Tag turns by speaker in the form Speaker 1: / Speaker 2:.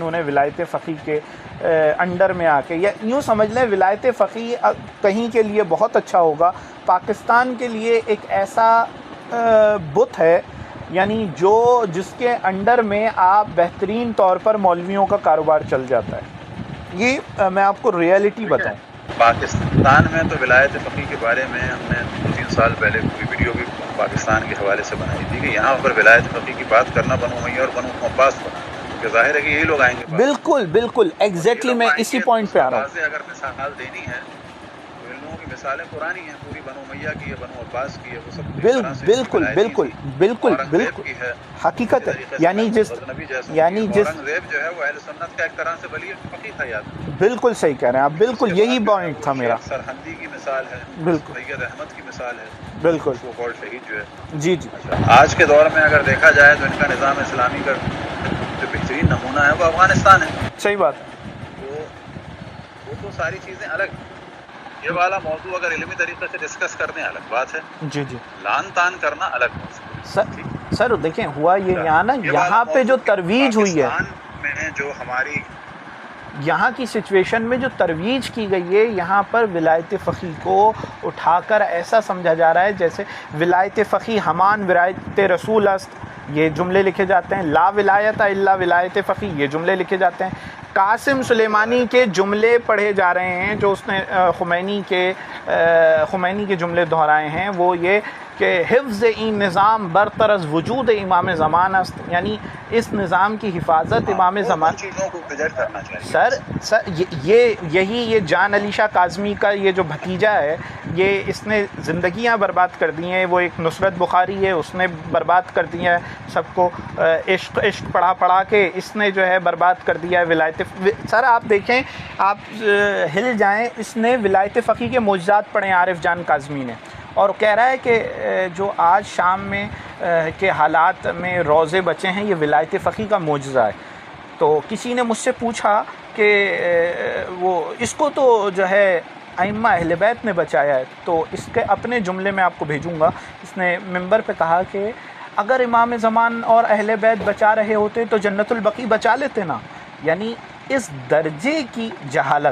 Speaker 1: انہوں نے ولایت فقیہ کے انڈر میں آ کے، یا یوں سمجھ لیں ولایت فقیہ کہیں کے لیے بہت اچھا ہوگا، پاکستان کے لیے ایک ایسا بت ہے یعنی جس کے انڈر میں آپ بہترین طور پر مولویوں کا کاروبار چل جاتا ہے۔ یہ میں آپ کو ریئلٹی بتاؤں،
Speaker 2: پاکستان میں تو ولایت فقیہ کے بارے میں ہم نے 2-3 سال پہلے کوئی ویڈیو بھی پاکستان کے حوالے سے بنائی تھی کہ یہاں پر ولایت فقیہ کی بات کرنا بنو امیہ اور بنو عباس بنا، کہ ظاہر ہے کہ یہی لوگ آئیں گے۔
Speaker 1: بالکل بالکل ایگزیکٹلی میں اسی پوائنٹ پہ آ رہا ہوں۔
Speaker 2: اگر مثال دینی ہے تو ان لوگوں کی مثالیں پرانی ہیں، پوری بنو امیہ کی ہے، بنو عباس کی ہے، وہ سب
Speaker 1: بالکل بالکل بالکل بالکل حقیقت ہے، یعنی
Speaker 2: اورنگزیب جو ہے وہ اہل سنت کا ایک طرح سے ولی فقیہ تھا، یاد ہے؟
Speaker 1: بالکل صحیح کہہ رہے ہیں آپ، بالکل یہی پوائنٹ تھا میرا۔
Speaker 2: سرہندی کی مثال ہے،
Speaker 1: بالکل
Speaker 2: سید احمد کی مثال ہے،
Speaker 1: بالکل
Speaker 2: وہ کال شہید جو ہے۔
Speaker 1: جی جی
Speaker 2: آج کے دور میں اگر دیکھا جائے تو ان کا نظام اسلامی کا جو بہترین نمونہ ہے وہ افغانستان ہے۔
Speaker 1: صحیح بات ہے،
Speaker 2: وہ تو ساری چیزیں الگ ہیں، یہ والا موضوع اگر علمی طریقے سے ڈسکس کرنے الگ بات ہے،
Speaker 1: جی جی
Speaker 2: لان تان کرنا الگ بات ہے۔
Speaker 1: سر دیکھیں ہوا یہ یہاں پہ جو ترویج ہوئی ہے،
Speaker 2: میں جو ہماری
Speaker 1: یہاں کی سچویشن میں جو ترویج کی گئی ہے، یہاں پر ولایت فقیہ کو اٹھا کر ایسا سمجھا جا رہا ہے جیسے ولایت فقیہ ہمان ولایت رسول است، یہ جملے لکھے جاتے ہیں، لا ولایت الا ولایت فقیہ، یہ جملے لکھے جاتے ہیں، قاسم سلیمانی کے جملے پڑھے جا رہے ہیں جو اس نے خمینی کے جملے دہرائے ہیں، وہ یہ کہ حفظ این نظام برطرز وجود امام زمان است، یعنی اس نظام کی حفاظت امام زمان۔
Speaker 2: چیزوں کو ریجیکٹ کرنا چاہیے
Speaker 1: سر یہ جان علی شاہ کاظمی کا یہ جو بھتیجا ہے، یہ اس نے زندگیاں برباد کر دی ہیں، وہ ایک نصرت بخاری ہے، اس نے برباد کر دیا ہے سب کو، عشق پڑھا کے اس نے جو ہے برباد کر دیا ہے ولایت۔ سر آپ دیکھیں، آپ ہل جائیں، اس نے ولایت فقیہ کے معجزات پڑھے عارف جان کاظمی نے، اور کہہ رہا ہے کہ جو آج شام میں کے حالات میں روزے بچے ہیں یہ ولایت فقیہ کا معجزہ ہے۔ تو کسی نے مجھ سے پوچھا کہ وہ اس کو تو جو ہے ائمہ اہل بیت نے بچایا ہے، تو اس کے اپنے جملے میں آپ کو بھیجوں گا۔ اس نے منبر پہ کہا کہ اگر امام زمان اور اہل بیت بچا رہے ہوتے تو جنت البقیع بچا لیتے نا، یعنی اس درجے کی جہالت